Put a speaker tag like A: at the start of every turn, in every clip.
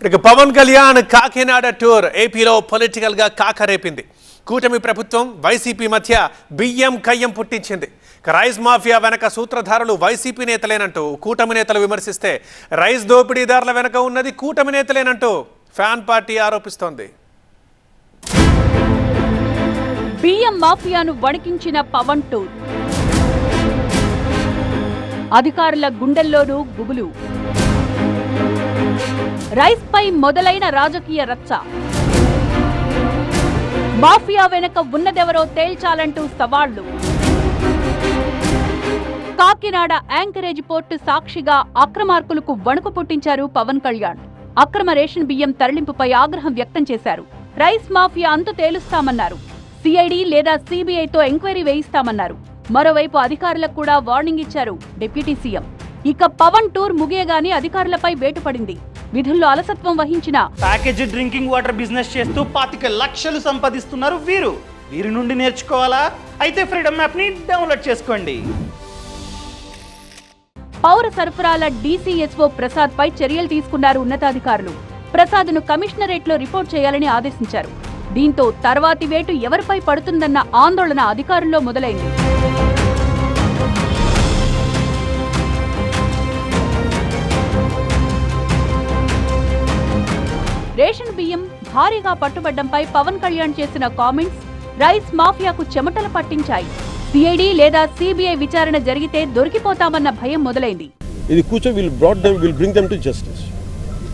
A: ఇక పవన్ కళ్యాణ్ కాకినాడ టూర్ ఏపీలో పొలిటికల్ గా కాకరేపింది. కూటమి ప్రభుత్వం వైసీపీ మధ్య బియ్యం కయ్యం పుట్టించింది. రైస్ మాఫియా వెనక సూత్రధారులు వైసీపీ నేతలేనంటూ కూటమి నేతలు విమర్శిస్తే, రైస్ దోపిడీదారుల వెనక ఉన్నది కూటమి నేతలేనంటూ ఫ్యాన్ పార్టీ ఆరోపిస్తోంది.
B: బియ్యం మాఫియాను వణికించిన పవన్ టూర్, అధికారుల గుండెల్లోనూ గుబులు. రైస్ పై మొదలైన రాజకీయ రచ్చ, మాఫియా వెనక ఉన్నదెవరో తేల్చాలంటూ సవాళ్లు. కాకినాడ యాంకరేజ్ పోర్టు సాక్షిగా అక్రమార్కులకు వణుకు పుట్టించారు పవన్ కళ్యాణ్. అక్రమ రేషన్ బియ్యం తరలింపుపై ఆగ్రహం వ్యక్తం చేశారు. రైస్ మాఫియా అంతు తేలుస్తామన్నారు. సిఐడి లేదా సిబిఐతో ఎంక్వైరీ వేయిస్తామన్నారు. మరోవైపు అధికారులకు కూడా వార్నింగ్ ఇచ్చారు డిప్యూటీ సీఎం. ఇక పవన్ టూర్ ముగియగానే అధికారులపై వేటు పడింది. విధుల్లో అలసత్వం వహించిన
C: ప్యాకేజ్ డ్రింకింగ్ వాటర్ బిజినెస్ చేస్తూ 25 లక్షలు సంపాదిస్తున్నారు వీరి నుండి నేర్చుకోవాలా? అయితే ఫ్రీడమ్ యాప్ ని డౌన్లోడ్ చేసుకోండి.
B: పౌర సరఫరాల డీసీఎస్ఓ ప్రసాద్ పై చర్యలు తీసుకున్నారు ఉన్నతాధికారులు. ప్రసాద్ను కమిషనరేట్లో రిపోర్ట్ చేయాలని ఆదేశించారు. దీంతో తర్వాతి వేటు ఎవరిపై పడుతుందన్న ఆందోళన అధికారుల్లో మొదలైంది. రేషన్ బియ్యం భారీగా పట్టుబడ్డంపై పవన్ కళ్యాణ్ చేసిన కామెంట్స్ రైస్ మాఫియాకు చెమటలు పట్టించాయి. సిఐడి లేదా సిబిఐ విచారణ జరిగితే దొరికిపోతామన్న భయం మొదలైంది.
D: ఇది కూర్చో will bring them to justice.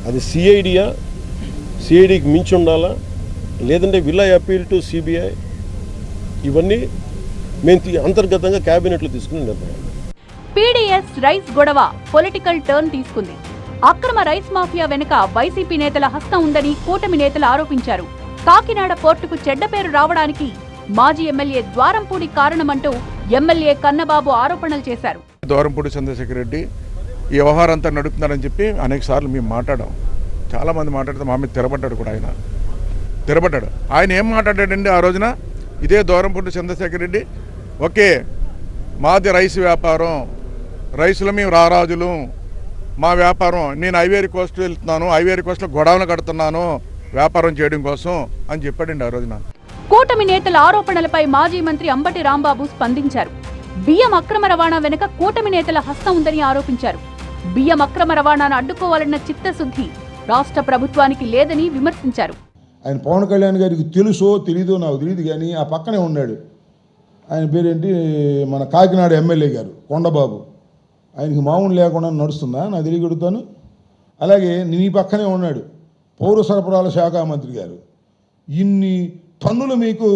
D: అది సిఐడికి మించి ఉండాలా, లేదంటే will I appeal to CBI? ఇవన్నీ మేము అంతర్గతంగా కేబినెట్లో తీసుకుని నిర్ణయం.
B: పీడీఎస్ రైస్ గొడవ పొలిటికల్ టర్న్ తీసుకుంది. అక్రమ రైస్ మాఫియా వెనుక వైసీపీ నేతల హస్తం ఉందని కూటమి నేతలు ఆరోపించారు. కాకినాడ పోర్టుకు చెడ్డ పేరు రావడానికి మాజీ ఎమ్మెల్యే ద్వారంపూడి కారణమంటూ ఎమ్మెల్యే కన్నబాబు ఆరోపణలు చేశారు.
E: ద్వారంపూడి చంద్రశేఖర్ రెడ్డి ఈ వ్యవహారం అంతా నడుపుతున్నారని చెప్పి అనేక సార్లు మేము మాట్లాడాం. చాలా మంది మాట్లాడితే మా మీద తిరబడ్డాడు కూడా. ఆయన ఏం మాట్లాడాడండి ఆ రోజున? ఇదే ద్వారంపూడి చంద్రశేఖర్ రెడ్డి, ఓకే మాది రైస్ వ్యాపారం, రైసులో మేము రారాజులు, మా వ్యాపారం, నేను ఐవేరీ కోస్ట్ వెళ్తున్నాను, ఐవేరీ కోస్ట్లో గొడవలు కడుతున్నాను వ్యాపారం చేయడం కోసం అని చెప్పాడండి ఆ రోజున.
B: కూటమి నేతల ఆరోపణలపై మాజీ మంత్రి అంబటి రాంబాబు స్పందించారు. బియ్యం అక్రమ రవాణా వెనుక కూటమి నేతల హస్తం ఉందని ఆరోపించారు. బియ్యం అక్రమ రవాణాను అడ్డుకోవాలన్న చిత్తశుద్ధి రాష్ట్ర ప్రభుత్వానికి లేదని విమర్శించారు.
F: ఆయన పవన్ కళ్యాణ్ గారికి తెలుసో తెలీదో నాకు తెలియదు, కానీ ఆ పక్కనే ఉన్నాడు. ఆయన పేరేంటి, మన కాకినాడ ఎమ్మెల్యే గారు కొండబాబు. ఆయనకి మామూలు లేకుండా నడుస్తుందా నాకు తెలియగడుగుతాను. అలాగే నీ పక్కనే ఉన్నాడు పౌర సరఫరాల శాఖ మంత్రి గారు. ఇన్ని టన్నులు మీకు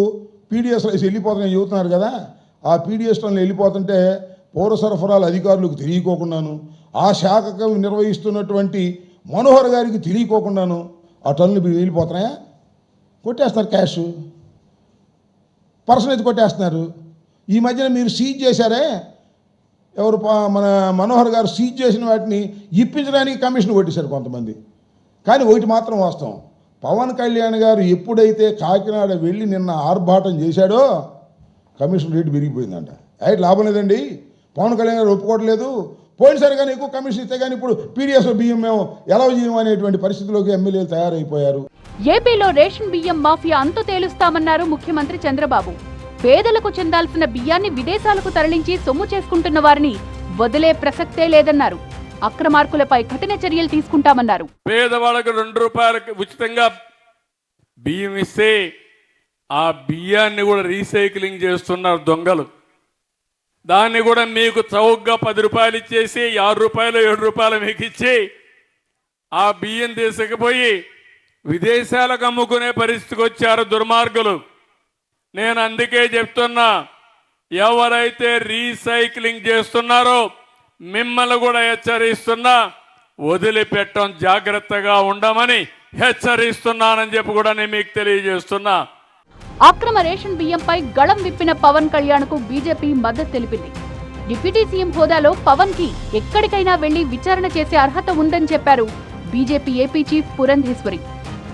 F: పీడిఎస్ రైస్ వెళ్ళిపోతున్నాయని చెబుతున్నారు కదా. ఆ పీడిఎస్ టన్నులు వెళ్ళిపోతుంటే పౌర సరఫరాల అధికారులకు తెలియకోకుండాను, ఆ శాఖకు నిర్వహిస్తున్నటువంటి మనోహర్ గారికి తెలియకోకుండాను ఆ టన్నులు వెళ్ళిపోతున్నాయా? కొట్టేస్తారు, క్యాష్ పర్సన్ అయితే కొట్టేస్తున్నారు. ఈ మధ్యన మీరు సీజ్ చేశారే, ఎవరు మన మనోహర్ గారు సీజ్ చేసిన వాటిని ఇప్పించడానికి కమిషన్ కొట్టేశారు కొంతమంది. కానీ ఒకటి మాత్రం వాస్తవం, పవన్ కళ్యాణ్ గారు ఎప్పుడైతే కాకినాడ వెళ్ళి నిన్న ఆర్భాటం చేశాడో కమిషన్ రేటు పెరిగిపోయిందంట. అయితే లాభం లేదండి, పవన్ కళ్యాణ్ గారు ఒప్పుకోవట్లేదు, పోయినసారి కానీ ఎక్కువ కమిషన్ ఇస్తే కానీ ఇప్పుడు పీడిఎస్ బియ్యం మేము ఎలా చేయం అనేటువంటి పరిస్థితిలోకి ఎమ్మెల్యేలు తయారైపోయారు.
B: ఏపీలో రేషన్ బియ్యం మాఫియా అంతు తేలుస్తామన్నారు ముఖ్యమంత్రి చంద్రబాబు. పేదలకు చెందాల్సిన బియ్యాన్ని విదేశాలకు తరలించి సొమ్ము చేసుకుంటున్న వారిని వదిలే ప్రసక్తే లేదన్నారు. అక్రమార్కులపై కఠిన చర్యలు తీసుకుంటామన్నారు.
G: పేదవాళ్ళకు 2 రూపాయలకు ఉచితంగా బియ్యం ఇస్తే ఆ బియ్యాన్ని కూడా రీసైక్లింగ్ చేస్తున్నారు దొంగలు. దాన్ని కూడా మీకు చౌకగా 10 రూపాయలు ఇచ్చేసి 6 రూపాయలు 7 రూపాయలు మీకు ఇచ్చి ఆ బియ్యం తీసుకుపోయి విదేశాలకు అమ్ముకునే పరిస్థితికి వచ్చారు దుర్మార్గులు. నేను అందుకే చెప్తున్నా, ఎవరైతే రీసైక్లింగ్ చేస్తున్నారో మిమ్మల్ని కూడా హెచ్చరిస్తున్నా, వదిలిపెట్టం జాగ్రత్తగా ఉండమని హెచ్చరిస్తున్నానని చెప్పి కూడా నేను మీకు తెలియజేస్తున్నా.
B: అక్రమ రేషన్ బియ్యంపై గళం విప్పిన పవన్ కళ్యాణ్ కు బీజేపీ మద్దతు తెలిపింది. డిప్యూటీ సీఎం హోదాలో పవన్ కి ఎక్కడికైనా వెళ్లి విచారణ చేసే అర్హత ఉందని చెప్పారు బీజేపీ ఏపీ చీఫ్ పురంధేశ్వరి.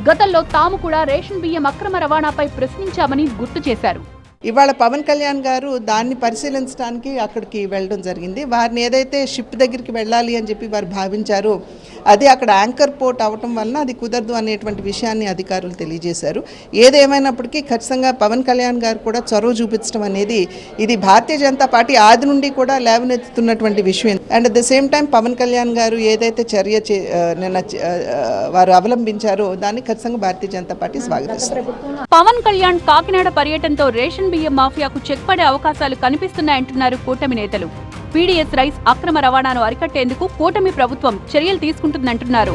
B: గతంలో తాము కూడా రేషన్ బియ్యం అక్రమ రవాణాపై ప్రశ్నించామని గుర్తు చేశారు.
H: ఇవాళ పవన్ కళ్యాణ్ గారు దాన్ని పరిశీలించడానికి అక్కడికి వెళ్ళడం జరిగింది. వారిని ఏదైతే షిప్ దగ్గరికి వెళ్ళాలి అని చెప్పి వారు భావించారో అది అక్కడ యాంకర్ పోర్ట్ అవటం వలన అది కుదరదు అనేటువంటి విషయాన్ని అధికారులు తెలియజేశారు. ఏదేమైనప్పటికీ ఖచ్చితంగా పవన్ కళ్యాణ్ గారు కూడా చొరవ చూపించడం అనేది ఇది భారతీయ జనతా పార్టీ ఆది నుండి కూడా లేవనెత్తుతున్నటువంటి విషయం. And at the same time Pawan Kalyan garu ఏదైతే చర్య నిన్న వారు అవలంబించారో దాన్ని ఖచ్చితంగా భారతీయ జనతా పార్టీ స్వాగతిస్తారు.
B: పవన్ కళ్యాణ్ కాకినాడ పర్యటనతో రేషన్ బియ్యం మాఫియాకు చెక్ పడే అవకాశాలు కనిపిస్తున్నాయంటున్నారు కూటమి నేతలు. పీడీఎస్ రైస్ అక్రమ రవాణాను అరికట్టేందుకు కూటమి ప్రభుత్వం చర్యలు తీసుకుంటుందంటున్నారు.